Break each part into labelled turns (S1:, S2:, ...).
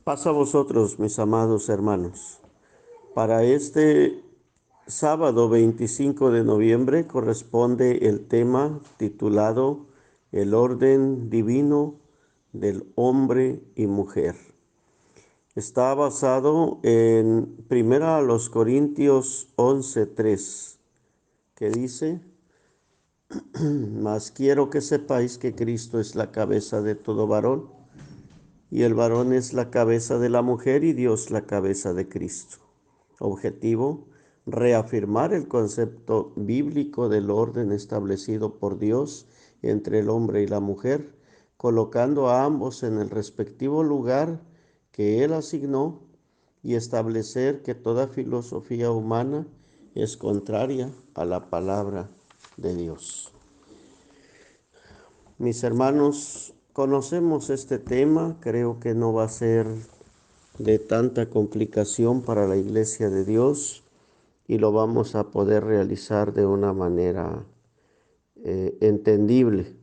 S1: Paz a vosotros, mis amados hermanos. Para este sábado 25 de noviembre corresponde el tema titulado El orden divino del hombre y mujer. Está basado en 1 Corintios 11:3, que dice: Mas quiero que sepáis que Cristo es la cabeza de todo varón, y el varón es la cabeza de la mujer y Dios la cabeza de Cristo. Objetivo: reafirmar el concepto bíblico del orden establecido por Dios entre el hombre y la mujer, colocando a ambos en el respectivo lugar que Él asignó, y establecer que toda filosofía humana es contraria a la palabra de Dios. Mis hermanos, conocemos este tema, creo que no va a ser de tanta complicación para la Iglesia de Dios y lo vamos a poder realizar de una manera entendible.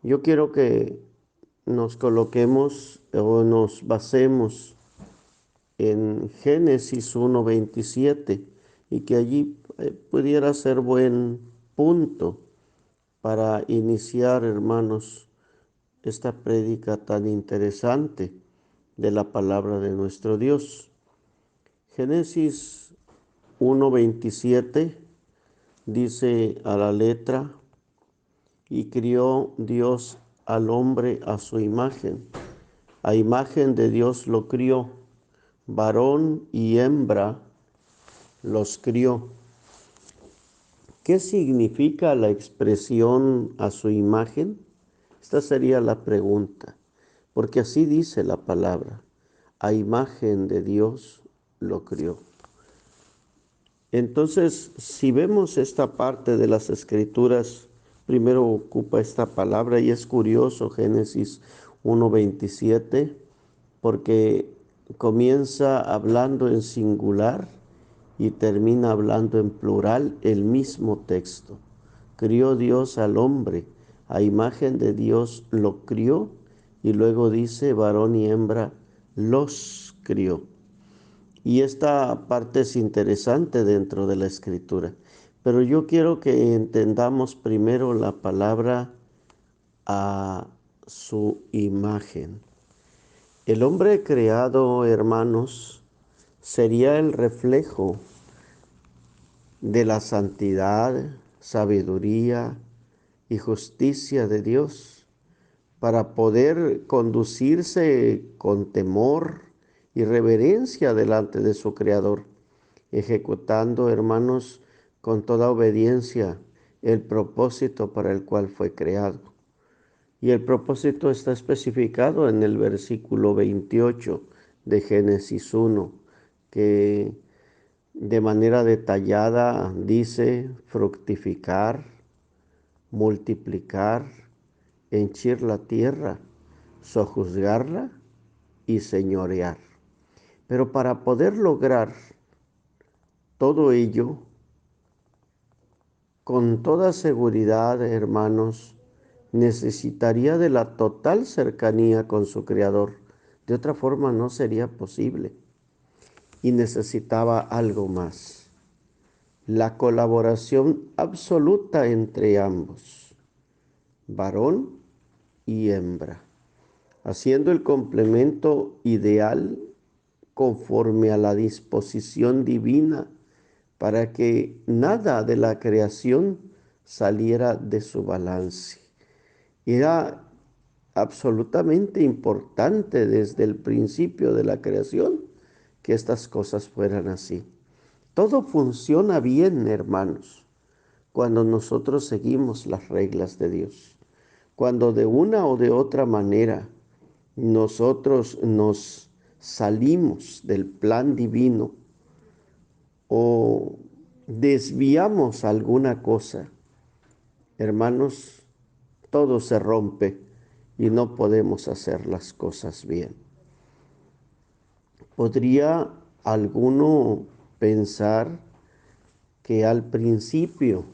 S1: Yo quiero que nos coloquemos o nos basemos en Génesis 1:27 y que allí pudiera ser buen punto para iniciar, hermanos, esta prédica tan interesante de la palabra de nuestro Dios. Génesis 1:27 dice a la letra: y crió Dios al hombre a su imagen de Dios lo crió, varón y hembra los crió. ¿Qué significa la expresión a su imagen? Esta sería la pregunta, porque así dice la palabra: a imagen de Dios lo crió. Entonces, si vemos esta parte de las Escrituras, primero ocupa esta palabra, y es curioso Génesis 1:27, porque comienza hablando en singular y termina hablando en plural el mismo texto. Crió Dios al hombre, a imagen de Dios lo crió, y luego dice varón y hembra los crió. Y esta parte es interesante dentro de la Escritura. Pero yo quiero que entendamos primero la palabra a su imagen. El hombre creado, hermanos, sería el reflejo de la santidad, sabiduría y justicia de Dios, para poder conducirse con temor y reverencia delante de su Creador, ejecutando, hermanos, con toda obediencia el propósito para el cual fue creado. Y el propósito está especificado en el versículo 28 de Génesis 1, que de manera detallada dice: fructificar, multiplicar, henchir la tierra, sojuzgarla y señorear. Pero para poder lograr todo ello, con toda seguridad, hermanos, necesitaría de la total cercanía con su Creador. De otra forma no sería posible. Y necesitaba algo más: la colaboración absoluta entre ambos, varón y hembra, haciendo el complemento ideal conforme a la disposición divina, para que nada de la creación saliera de su balance. Era absolutamente importante desde el principio de la creación que estas cosas fueran así. Todo funciona bien, hermanos, cuando nosotros seguimos las reglas de Dios. Cuando de una o de otra manera nosotros nos salimos del plan divino o desviamos alguna cosa, hermanos, todo se rompe y no podemos hacer las cosas bien. ¿Podría alguno pensar que al principio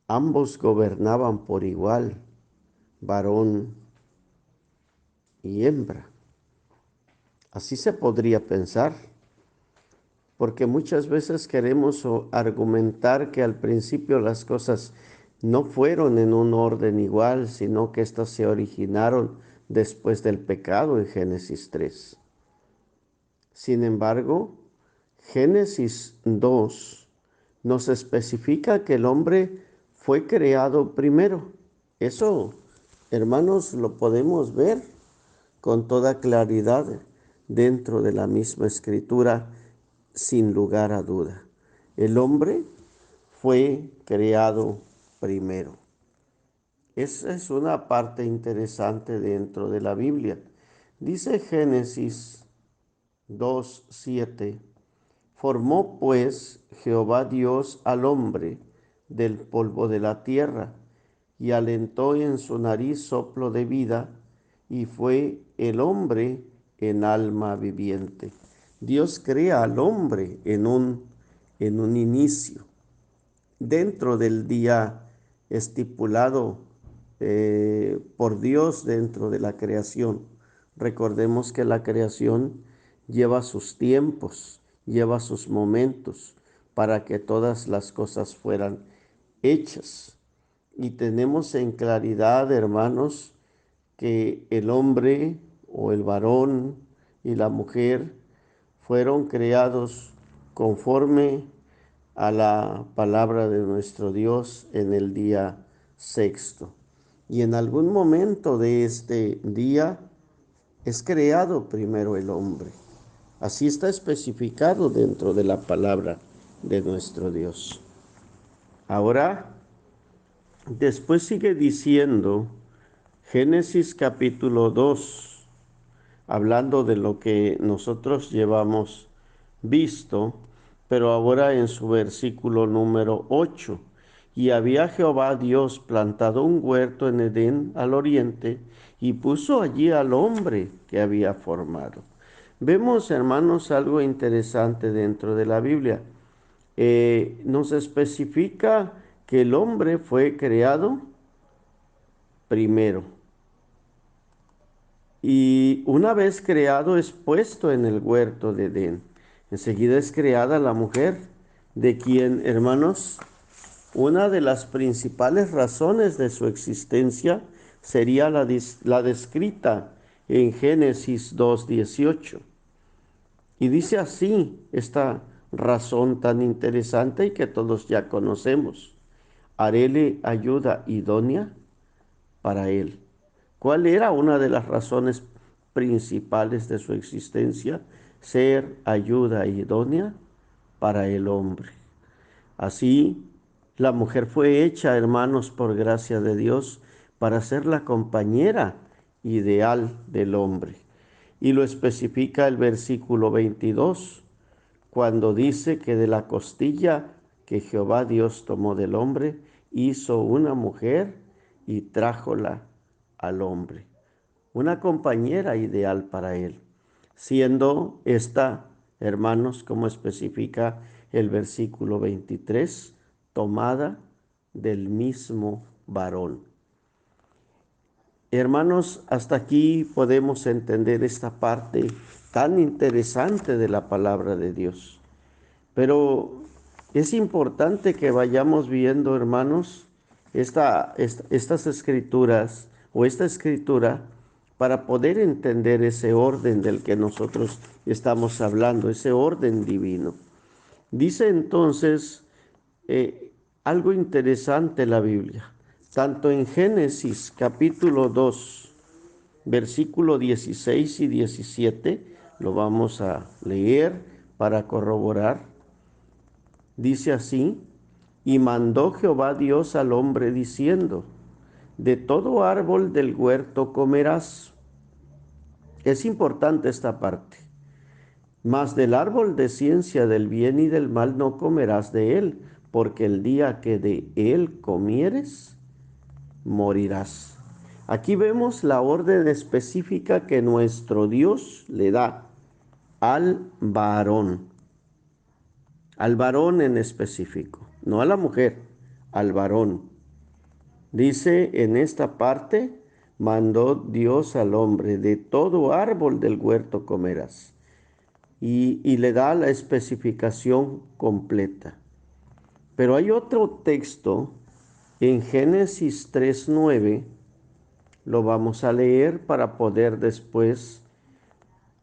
S1: ambos gobernaban por igual, varón y hembra? Así se podría pensar, porque muchas veces queremos argumentar que al principio las cosas no fueron en un orden igual, sino que éstas se originaron después del pecado en Génesis 3. Sin embargo, Génesis 2 nos especifica que el hombre fue creado primero. Eso, hermanos, lo podemos ver con toda claridad dentro de la misma escritura, sin lugar a duda. El hombre fue creado primero. Esa es una parte interesante dentro de la Biblia. Dice Génesis 2:7. Formó pues Jehová Dios al hombre del polvo de la tierra y alentó en su nariz soplo de vida y fue el hombre en alma viviente. Dios crea al hombre en un inicio, dentro del día estipulado por Dios dentro de la creación. Recordemos que la creación lleva sus tiempos, lleva sus momentos para que todas las cosas fueran hechas. Y tenemos en claridad, hermanos, que el hombre o el varón y la mujer fueron creados conforme a la palabra de nuestro Dios en el día sexto. Y en algún momento de este día es creado primero el hombre. Así está especificado dentro de la palabra de nuestro Dios. Ahora, después sigue diciendo Génesis capítulo 2, hablando de lo que nosotros llevamos visto, pero ahora en su versículo número 8. Y había Jehová Dios plantado un huerto en Edén al oriente y puso allí al hombre que había formado. Vemos, hermanos, algo interesante dentro de la Biblia. Nos especifica que el hombre fue creado primero. Y una vez creado es puesto en el huerto de Edén. Enseguida es creada la mujer, de quien, hermanos, una de las principales razones de su existencia sería la descrita en Génesis 2:18. Y dice así esta razón tan interesante y que todos ya conocemos. Haréle ayuda idónea para él. ¿Cuál era una de las razones principales de su existencia? Ser ayuda idónea para el hombre. Así, la mujer fue hecha, hermanos, por gracia de Dios, para ser la compañera ideal del hombre. Y lo especifica el versículo 22, cuando dice que de la costilla que Jehová Dios tomó del hombre, hizo una mujer y trájola al hombre. Una compañera ideal para él, siendo esta, hermanos, como especifica el versículo 23, tomada del mismo varón. Hermanos, hasta aquí podemos entender esta parte tan interesante de la palabra de Dios. Pero es importante que vayamos viendo, hermanos, estas escrituras o esta escritura para poder entender ese orden del que nosotros estamos hablando, ese orden divino. Dice entonces algo interesante la Biblia, tanto en Génesis capítulo 2, versículo 16 y 17, lo vamos a leer para corroborar. Dice así, y mandó Jehová Dios al hombre diciendo, de todo árbol del huerto comerás. Es importante esta parte. Mas del árbol de ciencia del bien y del mal no comerás de él, porque el día que de él comieres, morirás. Aquí vemos la orden específica que nuestro Dios le da al varón en específico, no a la mujer, al varón. Dice en esta parte, mandó Dios al hombre: de todo árbol del huerto comerás. Y le da la especificación completa. Pero hay otro texto en Génesis 3:9, lo vamos a leer para poder después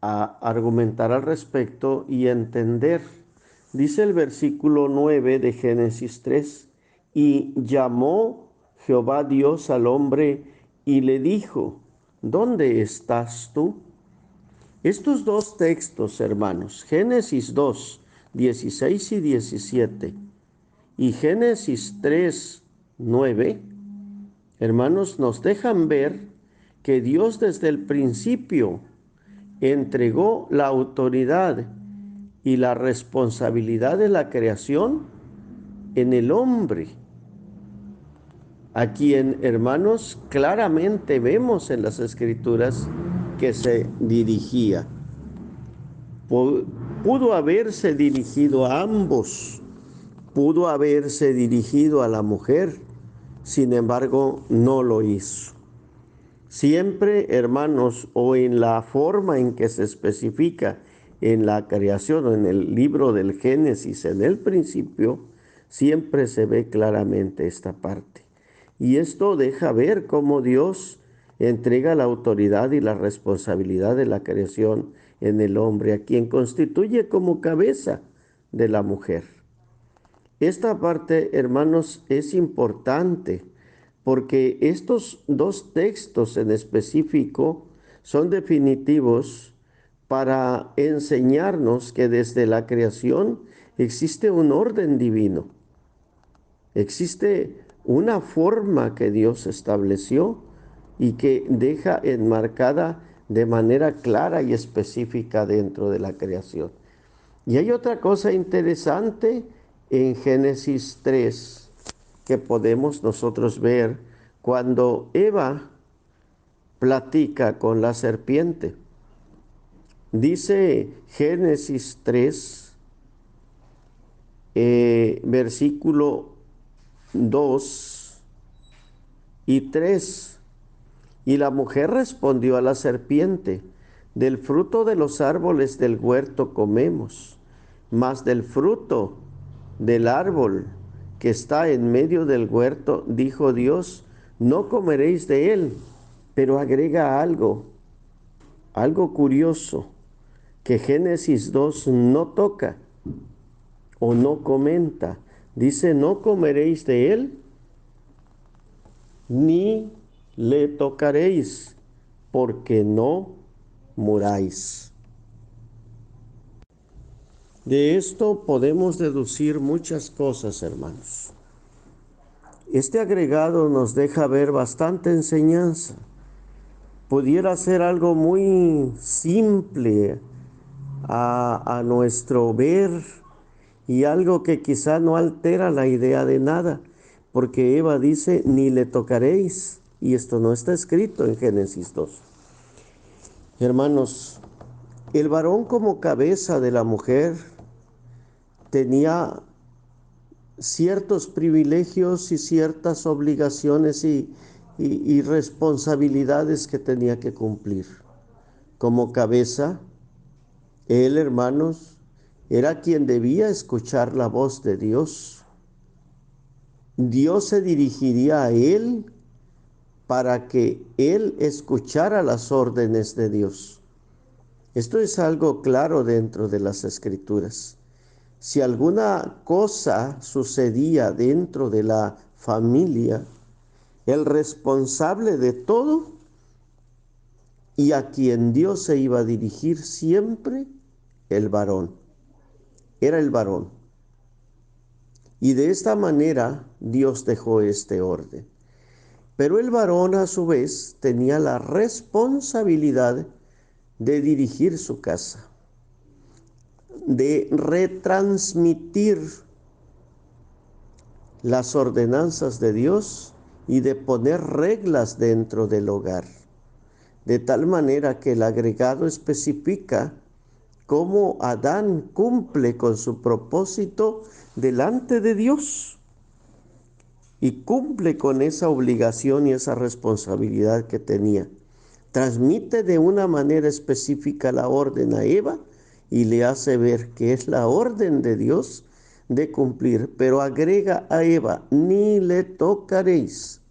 S1: argumentar al respecto y entender. Dice el versículo 9 de Génesis 3: y llamó Jehová Dios al hombre y le dijo: ¿dónde estás tú? Estos dos textos, hermanos, Génesis 2, 16 y 17 y Génesis 3, 9, hermanos, nos dejan ver que Dios desde el principio entregó la autoridad y la responsabilidad de la creación en el hombre, a quien, hermanos, claramente vemos en las Escrituras que se dirigía. Pudo haberse dirigido a ambos, pudo haberse dirigido a la mujer, sin embargo, no lo hizo. Siempre, hermanos, o en la forma en que se especifica en la creación o en el libro del Génesis, en el principio, siempre se ve claramente esta parte. Y esto deja ver cómo Dios entrega la autoridad y la responsabilidad de la creación en el hombre, a quien constituye como cabeza de la mujer. Esta parte, hermanos, es importante porque estos dos textos en específico son definitivos para enseñarnos que desde la creación existe un orden divino, existe una forma que Dios estableció y que deja enmarcada de manera clara y específica dentro de la creación. Y hay otra cosa interesante en Génesis 3 que podemos nosotros ver cuando Eva platica con la serpiente. Dice Génesis 3, versículo 2 y 3. Y la mujer respondió a la serpiente: del fruto de los árboles del huerto comemos, mas del fruto del árbol que está en medio del huerto, dijo Dios, no comeréis de él. Pero agrega algo curioso, que Génesis 2 no toca o no comenta. Dice: no comeréis de él, ni le tocaréis, porque no muráis. De esto podemos deducir muchas cosas, hermanos. Este agregado nos deja ver bastante enseñanza. Pudiera ser algo muy simple a nuestro ver y algo que quizá no altera la idea de nada, porque Eva dice: ni le tocaréis, y esto no está escrito en Génesis 2. Hermanos, el varón como cabeza de la mujer tenía ciertos privilegios y ciertas obligaciones y responsabilidades que tenía que cumplir. Como cabeza, él, hermanos, era quien debía escuchar la voz de Dios. Dios se dirigiría a él para que él escuchara las órdenes de Dios. Esto es algo claro dentro de las Escrituras. Si alguna cosa sucedía dentro de la familia, el responsable de todo y a quien Dios se iba a dirigir siempre, el varón. Era el varón. Y de esta manera Dios dejó este orden. Pero el varón a su vez tenía la responsabilidad de dirigir su casa, de retransmitir las ordenanzas de Dios y de poner reglas dentro del hogar, de tal manera que el agregado especifica cómo Adán cumple con su propósito delante de Dios. y cumple con esa obligación y esa responsabilidad que tenía. Transmite de una manera específica la orden a Eva y le hace ver que es la orden de Dios de cumplir, pero agrega a Eva, ni le tocaréis.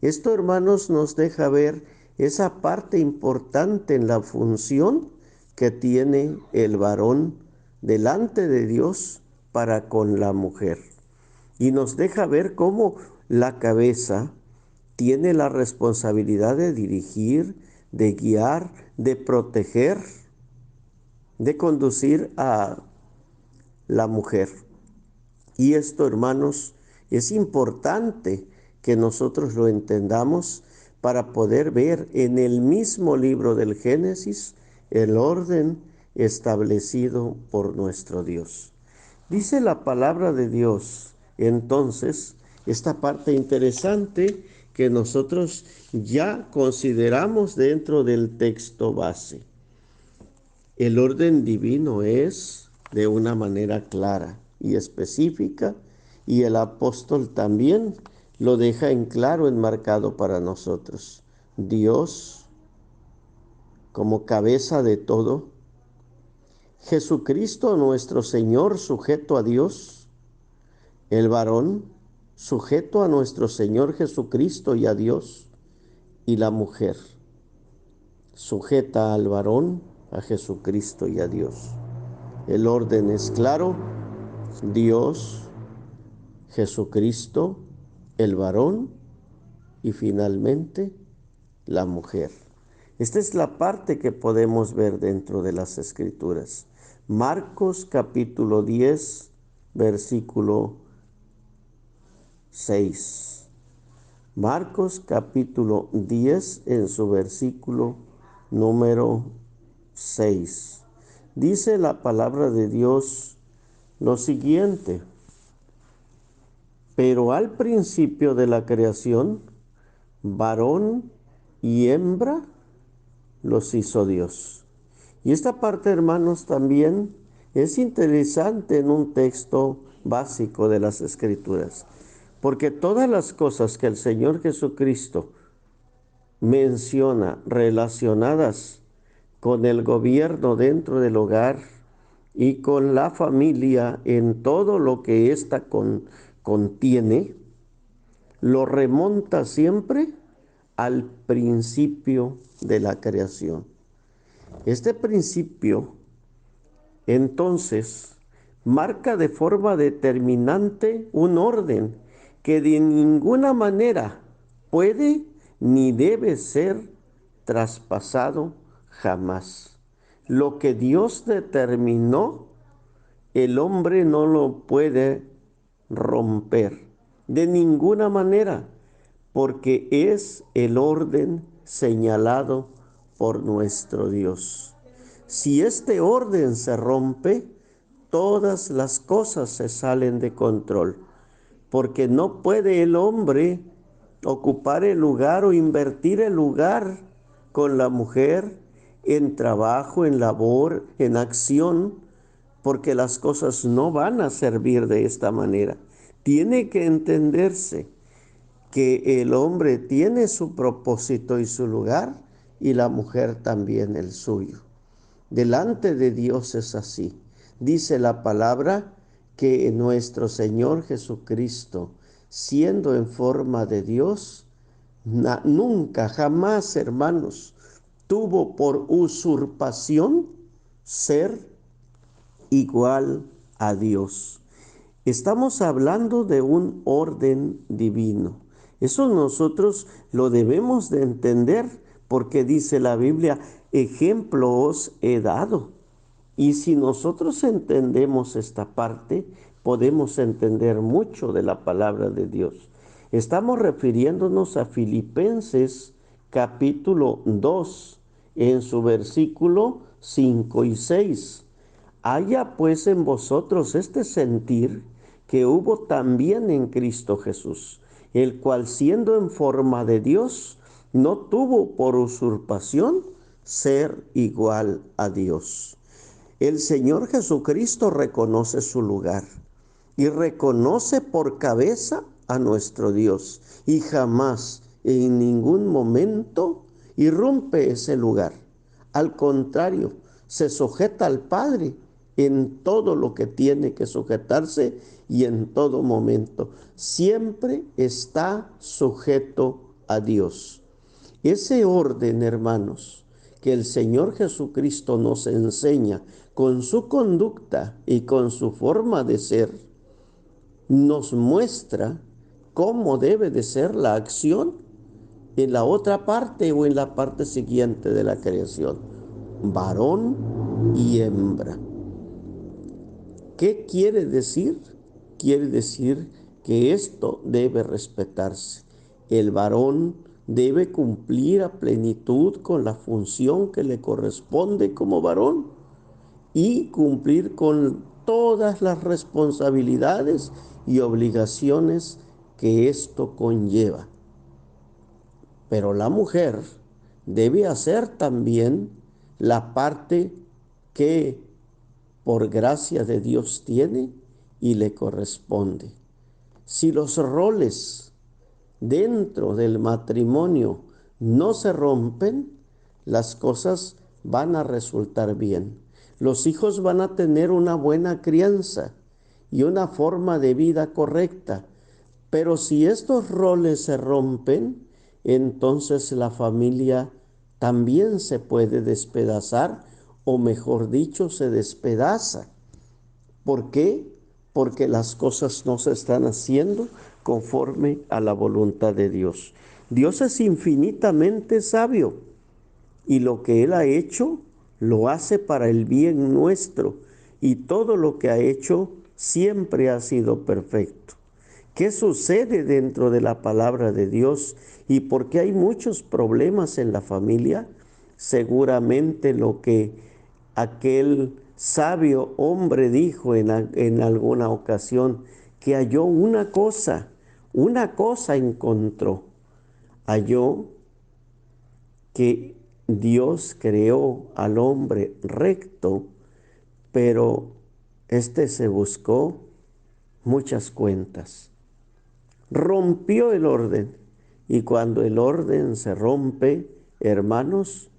S1: Esto, hermanos, nos deja ver esa parte importante en la función que tiene el varón delante de Dios para con la mujer. Y nos deja ver cómo la cabeza tiene la responsabilidad de dirigir, de guiar, de proteger, de conducir a la mujer. Y esto, hermanos, es importante que nosotros lo entendamos para poder ver en el mismo libro del Génesis el orden establecido por nuestro Dios. Dice la palabra de Dios, entonces, esta parte interesante que nosotros ya consideramos dentro del texto base. El orden divino es de una manera clara y específica, y el apóstol también lo deja en claro, enmarcado para nosotros. Dios como cabeza de todo, Jesucristo nuestro Señor sujeto a Dios, el varón sujeto a nuestro Señor Jesucristo y a Dios, y la mujer sujeta al varón, a Jesucristo y a Dios. El orden es claro: Dios, Jesucristo, el varón y finalmente la mujer. Esta es la parte que podemos ver dentro de las Escrituras. Marcos capítulo 10, versículo 6. Marcos capítulo 10 en su versículo número 6. Dice la palabra de Dios lo siguiente: pero al principio de la creación, varón y hembra los hizo Dios. Y esta parte, hermanos, también es interesante en un texto básico de las Escrituras, porque todas las cosas que el Señor Jesucristo menciona relacionadas con el gobierno dentro del hogar y con la familia en todo lo que ésta contiene, lo remonta siempre al principio de la creación. Este principio, entonces, marca de forma determinante un orden que de ninguna manera puede ni debe ser traspasado jamás. Lo que Dios determinó, el hombre no lo puede romper de ninguna manera, porque es el orden señalado por nuestro Dios. Si este orden se rompe, todas las cosas se salen de control, porque no puede el hombre ocupar el lugar o invertir el lugar con la mujer en trabajo, en labor, en acción, porque las cosas no van a servir de esta manera. Tiene que entenderse que el hombre tiene su propósito y su lugar, y la mujer también el suyo. Delante de Dios es así. Dice la palabra que nuestro Señor Jesucristo, siendo en forma de Dios, nunca, jamás, hermanos, tuvo por usurpación ser igual a Dios. Estamos hablando de un orden divino. Eso nosotros lo debemos de entender, porque dice la Biblia, ejemplo os he dado. Y si nosotros entendemos esta parte, podemos entender mucho de la palabra de Dios. Estamos refiriéndonos a Filipenses capítulo 2, en su versículo 5 y 6. Haya pues en vosotros este sentir que hubo también en Cristo Jesús, el cual siendo en forma de Dios, no tuvo por usurpación ser igual a Dios. El Señor Jesucristo reconoce su lugar y reconoce por cabeza a nuestro Dios y jamás en ningún momento irrumpe ese lugar. Al contrario, se sujeta al Padre en todo lo que tiene que sujetarse y en todo momento. Siempre está sujeto a Dios. Ese orden, hermanos, que el Señor Jesucristo nos enseña con su conducta y con su forma de ser, nos muestra cómo debe de ser la acción en la otra parte o en la parte siguiente de la creación. Varón y hembra. ¿Qué quiere decir? Quiere decir que esto debe respetarse. El varón debe cumplir a plenitud con la función que le corresponde como varón y cumplir con todas las responsabilidades y obligaciones que esto conlleva. Pero la mujer debe hacer también la parte que por gracia de Dios tiene y le corresponde. Si los roles dentro del matrimonio no se rompen, las cosas van a resultar bien. Los hijos van a tener una buena crianza y una forma de vida correcta. Pero si estos roles se rompen, entonces la familia también se puede despedazar, o mejor dicho, se despedaza. ¿Por qué? Porque las cosas no se están haciendo conforme a la voluntad de Dios. Dios es infinitamente sabio y lo que Él ha hecho lo hace para el bien nuestro, y todo lo que ha hecho siempre ha sido perfecto. ¿Qué sucede dentro de la palabra de Dios y por qué hay muchos problemas en la familia? Seguramente lo que aquel sabio hombre dijo en alguna ocasión, que halló una cosa encontró. Halló que Dios creó al hombre recto, pero éste se buscó muchas cuentas. Rompió el orden, y cuando el orden se rompe, hermanos,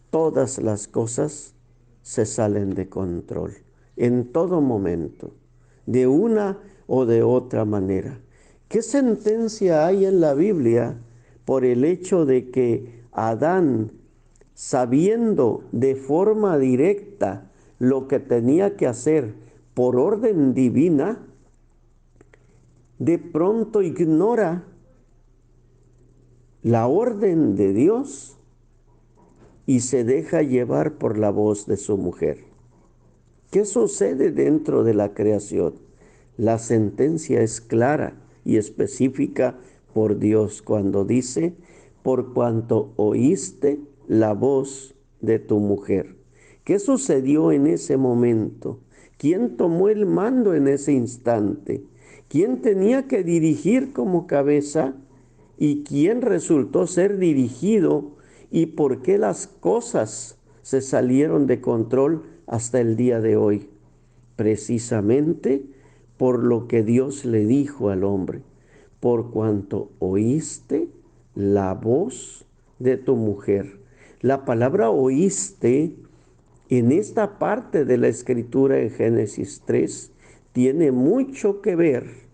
S1: todas las cosas se salen de control en todo momento, de una o de otra manera. ¿Qué sentencia hay en la Biblia por el hecho de que Adán, sabiendo de forma directa lo que tenía que hacer por orden divina, de pronto ignora la orden de Dios y se deja llevar por la voz de su mujer? ¿Qué sucede dentro de la creación? La sentencia es clara y específica por Dios cuando dice: por cuanto oíste la voz de tu mujer. ¿Qué sucedió en ese momento? ¿Quién tomó el mando en ese instante? ¿Quién tenía que dirigir como cabeza? ¿Y quién resultó ser dirigido? ¿Y por qué las cosas se salieron de control hasta el día de hoy? Precisamente por lo que Dios le dijo al hombre: por cuanto oíste la voz de tu mujer. La palabra oíste en esta parte de la escritura en Génesis 3 tiene mucho que ver,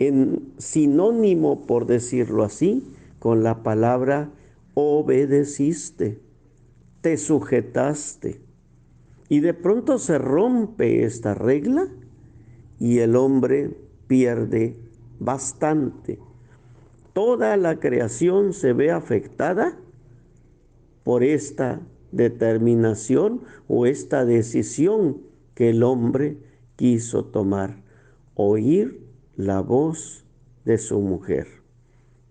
S1: en sinónimo, por decirlo así, con la palabra obedeciste, te sujetaste. Y de pronto se rompe esta regla y el hombre pierde bastante. Toda la creación se ve afectada por esta determinación o esta decisión que el hombre quiso tomar: oír la voz de su mujer.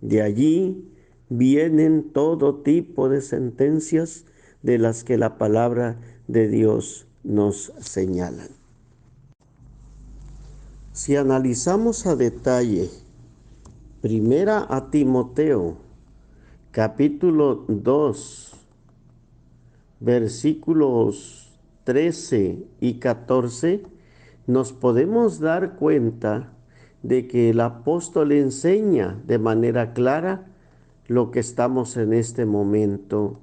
S1: De allí vienen todo tipo de sentencias de las que la palabra de Dios nos señala. Si analizamos a detalle Primera a Timoteo, capítulo 2, versículos 13 y 14, nos podemos dar cuenta de que el apóstol enseña de manera clara lo que estamos en este momento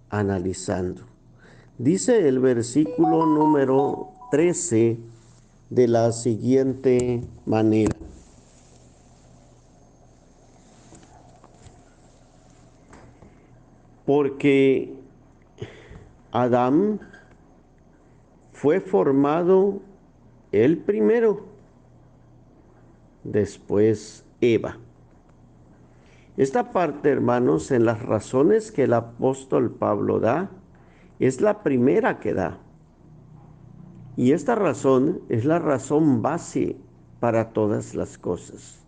S1: analizando. Dice el versículo número 13 de la siguiente manera: porque Adán fue formado el primero, después Eva. Esta parte, hermanos, en las razones que el apóstol Pablo da, es la primera que da. Y esta razón es la razón base para todas las cosas.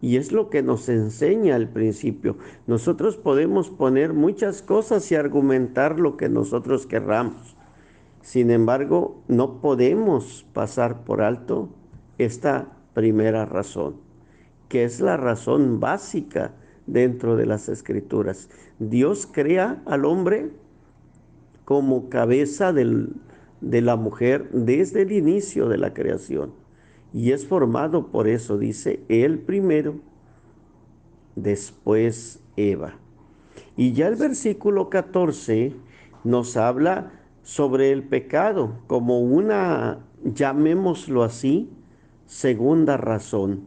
S1: Y es lo que nos enseña al principio. Nosotros podemos poner muchas cosas y argumentar lo que nosotros querramos. Sin embargo, no podemos pasar por alto esta primera razón, que es la razón básica dentro de las Escrituras. Dios crea al hombre como cabeza de la mujer desde el inicio de la creación. Y es formado por eso, dice, él primero, después Eva. Y ya el versículo 14 nos habla sobre el pecado como una, llamémoslo así, segunda razón.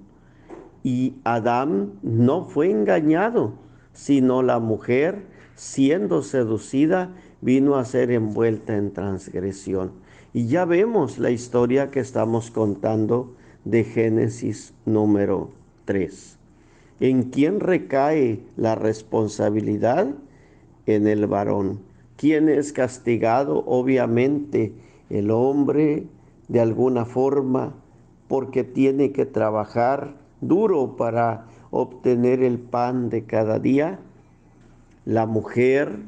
S1: Y Adán no fue engañado, sino la mujer, siendo seducida, vino a ser envuelta en transgresión. Y ya vemos la historia que estamos contando de Génesis número 3. ¿En quién recae la responsabilidad? En el varón. ¿Quién es castigado? Obviamente el hombre, de alguna forma, porque tiene que trabajar duro para obtener el pan de cada día. La mujer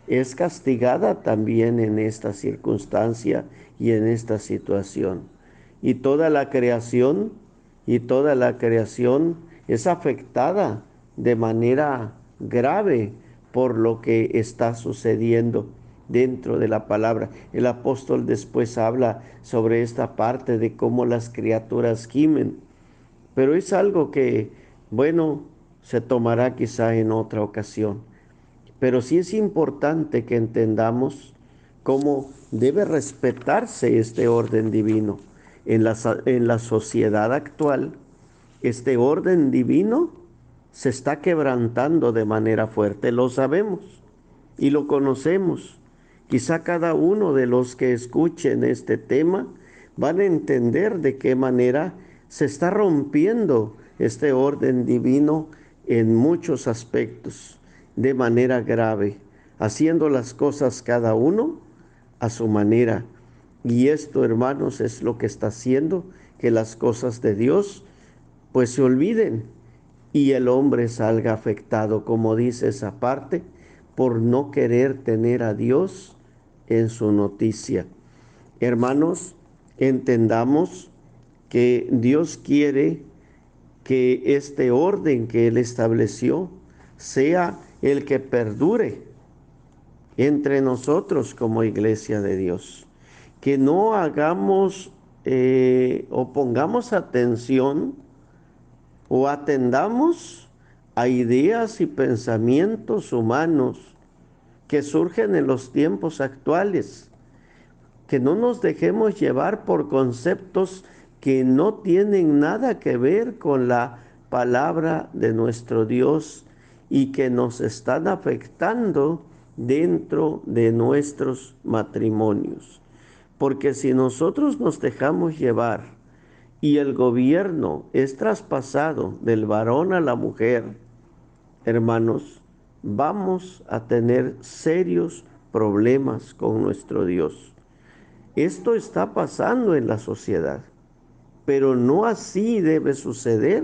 S1: es castigada también en esta circunstancia y en esta situación. Y toda la creación, y toda la creación es afectada de manera grave por lo que está sucediendo dentro de la palabra. El apóstol después habla sobre esta parte de cómo las criaturas gimen, pero es algo que, bueno, se tomará quizá en otra ocasión. Pero sí es importante que entendamos cómo debe respetarse este orden divino. En la sociedad actual, este orden divino se está quebrantando de manera fuerte, lo sabemos y lo conocemos. Quizá cada uno de los que escuchen este tema van a entender de qué manera se está rompiendo este orden divino en muchos aspectos, de manera grave, haciendo las cosas cada uno a su manera. Y esto, hermanos, es lo que está haciendo que las cosas de Dios pues se olviden y el hombre salga afectado, como dice esa parte, por no querer tener a Dios en su noticia. Hermanos, entendamos que Dios quiere que este orden que Él estableció sea el que perdure entre nosotros como iglesia de Dios. Que no hagamos o pongamos atención o atendamos a ideas y pensamientos humanos que surgen en los tiempos actuales, que no nos dejemos llevar por conceptos que no tienen nada que ver con la palabra de nuestro Dios y que nos están afectando dentro de nuestros matrimonios. Porque si nosotros nos dejamos llevar y el gobierno es traspasado del varón a la mujer, hermanos, vamos a tener serios problemas con nuestro Dios. Esto está pasando en la sociedad, pero no así debe suceder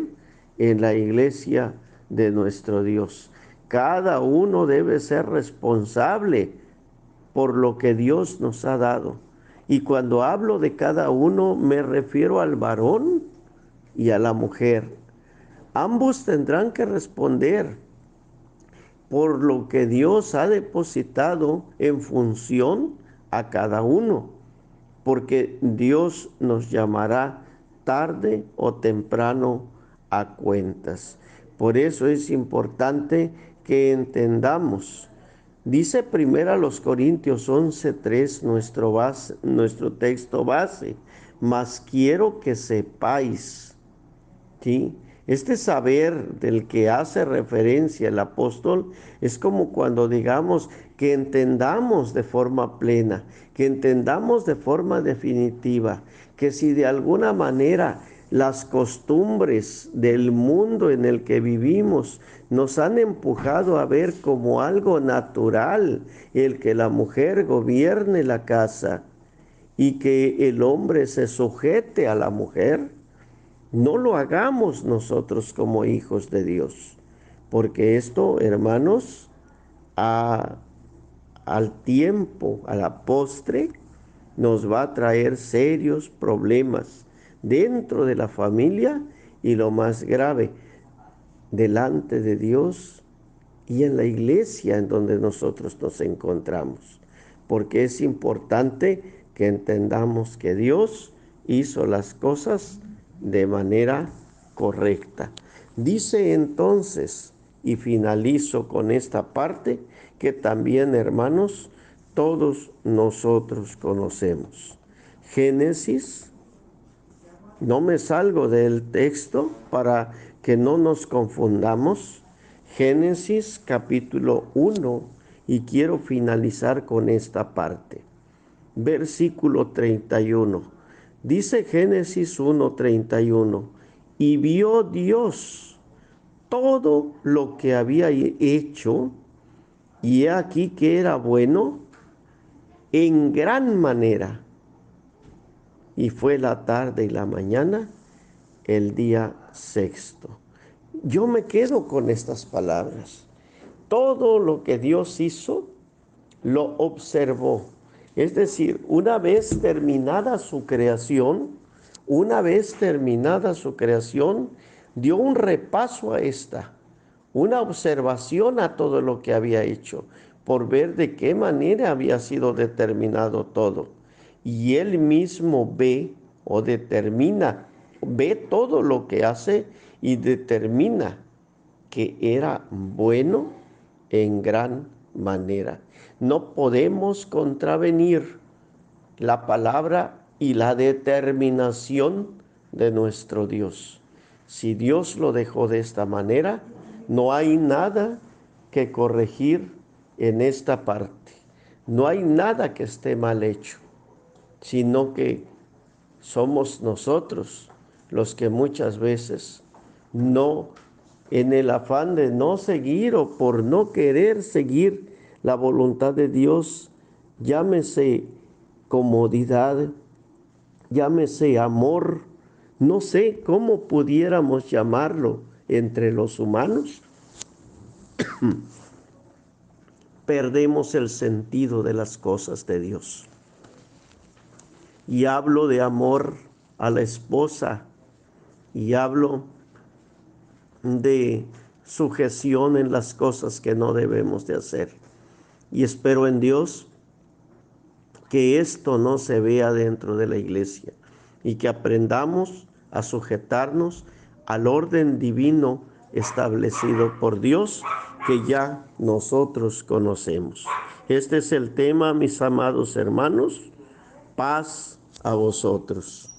S1: en la iglesia de nuestro Dios. Cada uno debe ser responsable por lo que Dios nos ha dado. Y cuando hablo de cada uno, me refiero al varón y a la mujer. Ambos tendrán que responder por lo que Dios ha depositado en función a cada uno, porque Dios nos llamará tarde o temprano a cuentas. Por eso es importante que entendamos. Dice primero a los Corintios 11:3, nuestro texto base, mas quiero que sepáis. ¿Sí? Este saber del que hace referencia el apóstol es como cuando digamos que entendamos de forma plena, que entendamos de forma definitiva, que si de alguna manera las costumbres del mundo en el que vivimos nos han empujado a ver como algo natural el que la mujer gobierne la casa y que el hombre se sujete a la mujer, no lo hagamos nosotros como hijos de Dios, porque esto, hermanos, a- al tiempo, a la postre, nos va a traer serios problemas dentro de la familia y lo más grave, delante de Dios y en la iglesia en donde nosotros nos encontramos. Porque es importante que entendamos que Dios hizo las cosas de manera correcta. Dice entonces, y finalizo con esta parte, que también, hermanos, todos nosotros conocemos. Génesis, no me salgo del texto para que no nos confundamos. Génesis capítulo 1, y quiero finalizar con esta parte. Versículo 31. Dice Génesis 1:31, y vio Dios todo lo que había hecho, y he aquí que era bueno en gran manera. Y fue la tarde y la mañana el día sexto. Yo me quedo con estas palabras. Todo lo que Dios hizo, lo observó. Es decir, una vez terminada su creación, dio un repaso a esta, una observación a todo lo que había hecho, por ver de qué manera había sido determinado todo. Y él mismo ve o determina, ve todo lo que hace y determina que era bueno en gran manera. No podemos contravenir la palabra y la determinación de nuestro Dios. Si Dios lo dejó de esta manera, no hay nada que corregir en esta parte. No hay nada que esté mal hecho, sino que somos nosotros los que muchas veces no, en el afán de no seguir o por no querer seguir la voluntad de Dios, llámese comodidad, llámese amor, no sé cómo pudiéramos llamarlo entre los humanos, perdemos el sentido de las cosas de Dios. Y hablo de amor a la esposa, y hablo de sujeción en las cosas que no debemos de hacer. Y espero en Dios que esto no se vea dentro de la iglesia y que aprendamos a sujetarnos al orden divino establecido por Dios que ya nosotros conocemos. Este es el tema, mis amados hermanos. Paz a vosotros.